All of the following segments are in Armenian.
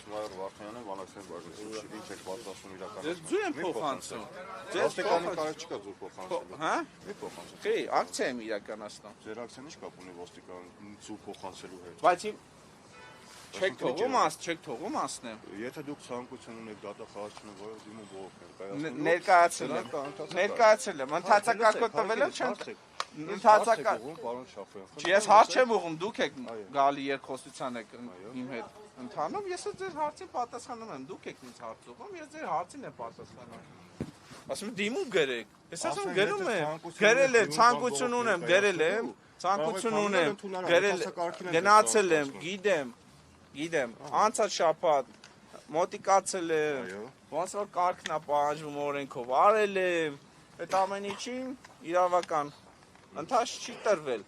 Մայր Վարդանյանը Վանաքսեն բաժնեցին, ինչ եք պատասխանում իրական։ Ձեզ ձու են փոխանցում։ Ոստիկանի կարիք չկա ձու փոխանցելու։ Հա? Մի փոխանցել։ Չէ, ակցիա եմ իրականացնում։ Ձեր ակցիան ինչ կապ ունի ոստիկան ձու փոխանցելու հետ։ Բայց չեք թողում ասնեմ։ Եթե դուք ցանկություն ունեք դատախազությունը, որը դիմում բողոքեն, Ներկայացել եմ, ընթացակարգը տվել եմ, չեմ ընթացակարգ։ Պարոն Շաֆյան։ Ես հարց չեմ ուղում, դուք եք գալի երկխոսության եք իմ հետ ընթանում, ես ձեր հարցին պատասխանում եմ, դուք եք ինձ հարց ուղում, ես ձեր հարցին եմ պատասխանում։ Ասում եմ դիմում գրեք։ Ես ասում եմ գրում եմ, գրել եմ, ցանկություն ունեմ, գրել եմ, գնացել եմ, գիտեմ, անցած շաբաթ մոտիկացել եմ, ոնց որ կարգն է պահանջվում օրենքով, արել եմ, այդ ամեն ինչին իրավական ընթաց չի տրվել։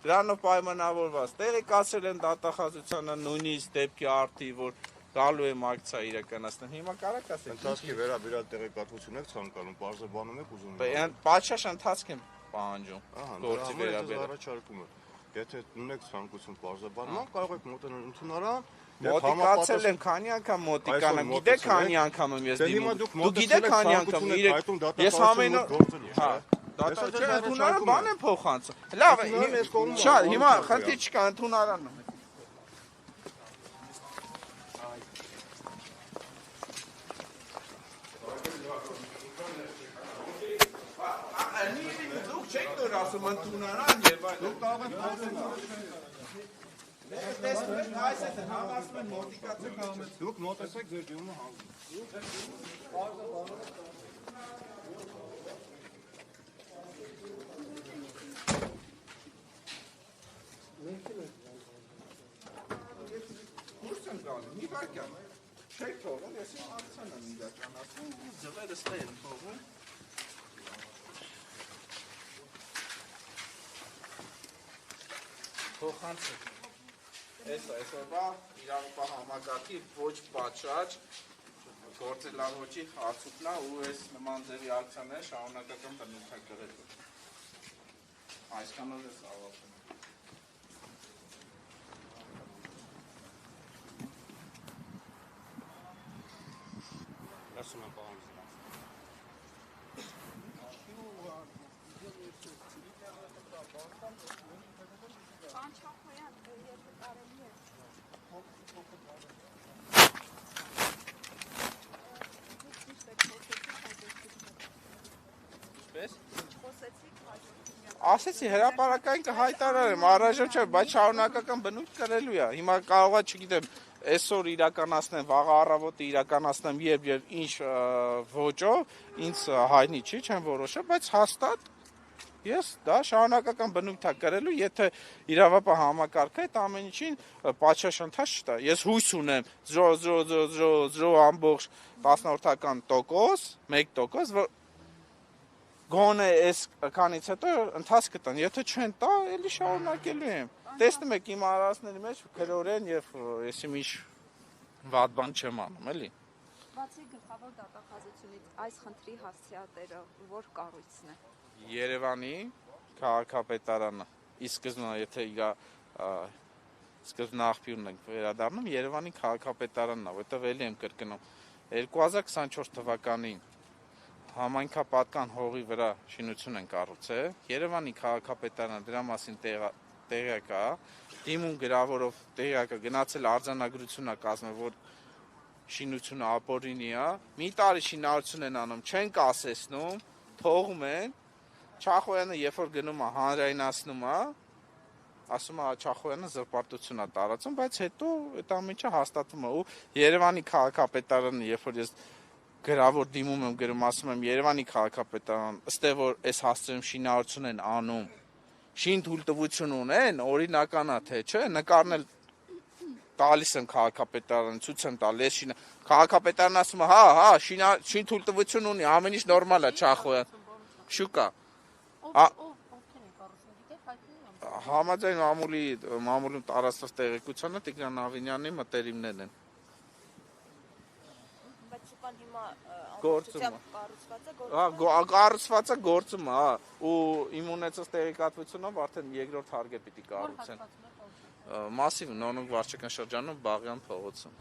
Դրանով պայմանավորված տեղեկացրել եմ դատախազությանը նույնիսկ դեպքի արդի, որ գալու եմ ակցիա իրականացնել։ Հիմա կարաք ասեք։ Ընթացքի վերաբերյալ տեղեկատվություն եք ցանկանում, բարձրաբանում եք ուզում։ Պատշաճ ընթացք եմ պահանջում։ Գործի վերաբերյալ առաջարկում եմ։ Եթե ունեք ցանկություն բարձրաբանման, կարող եք մոտենալ ընդունարան։ Մոտիկացել եմ, քանի անգամ մոտիկանը, գիտեք քանի անգամ եմ ես դիմում։ Դու գիտեք քանի անգամ ես ամեն դատախազությունը ընդունարան բան եմ փոխանցում։ Լավ, շատ, հիմա խնդիր չկա, ընդունարանն եմ։ Դուք չեք նոր ասում ընդունարան եւ այլն։ Դուք կարող եք փոխանցել։ Տեսնեք, այս է համասում են մոտիկացեք համեցեք։ Դուք մոտեցեք ձեր դիմումը հանգում։ Դուրս եմ գալու, մի վարկյան, չեք թողում, ես իմ ակցիան եմ իրականացնում, ձվերս տեղ եմ թողում։ Փոխանցեք։ Այսօրվա իրավապահ համակարգի ոչ պատշաճ գործելավոճի հարցուկն է ու այս նման ձևի ակցիաները շարունակական բնութագրել։ Այսքանով ես ավարտում։ Ասում եմ պարոն։ Ասեցի հրապարակային կհայտարարեմ, առայժմ չէ, բայց շարունակական բնույթ կրելու է։ Հիմա կարող է, չգիտեմ, այսօր իրականացնեմ, վաղ առավոտը իրականացնեմ եւ ինչ ոճով, ինձ հայտնի չի, չեմ որոշել, բայց հաստատ ես դա շարունակական բնույթ է կրելու, եթե իրավապահ համակարգը այդ ամեն ինչին պատշաճ ընթաց չտա։ Ես հույս ունեմ 0.10%, 1%, որ գոնե այս քանից հետո ընթաց կտան, եթե չեն տա, էլի շարունակելու եմ։ Տեսնում եք իմ արարածների մեջ քրորեն եւ եսի ինչ վատ բան չեմ անում, էլի։ Բացի գլխավոր դատախազությունից այս խնդրի հասցեատերը որ կառույցն է։ Երևանի քաղաքապետարանը։ Իսկ սկզբնա եթե իրա սկզբնաղբյուրն ենք վերադառնում Երևանի քաղաքապետարանն է, որտեղ էլի եմ կրկնում 2024 թվականին համայնքապատկան հողի վրա շինություն են կառուցել, Երևանի քաղաքապետարանը դրա մասին տեղյակ է, դիմում գրավորով տեղյակ է, գնացել արձանագրություն է կազմել, որ շինությունը ապօրինի է, մի տարի շինարարություն են անում, չեն կասեցնում, թողում են, Չախոյանը երբ որ գնում է հանրայնացնում է, ասում է Չախոյանը զրպարտություն է տարածում, բայց հետո այդ ամեն ինչը հաստատվում է ու Երևանի քաղաքապետարանը երբ որ ես գրավոր դիմում եմ գրում, ասում եմ Երևանի քաղաքապետարան, ըստ որ այս հասցեում շինարարություն են անում, շին թույլտվություն ունեն, օրինական է թե չէ, նկարն էլ տալիս եմ քաղաքապետարանը, ցույց եմ տալիս շինա, քաղաքապետարանը ասում է, հա, շին թույլտվություն ունի, ամեն ինչ նորմալ է Չախոյան, շուկա։ Համաձայն մամուլում տարածված տեղեկությանը Տիգրան Ավինյանի մտերիմներն են։ Բայց շուկան հիմա կառուցվածը գործում է, ու իմ ունեցած տեղեկատվությունով արդեն երկրորդ հարգը պիտի կառուցեն։ Մասիվ նոնուկ վարչական շրջանում Բաղյան փողոցում։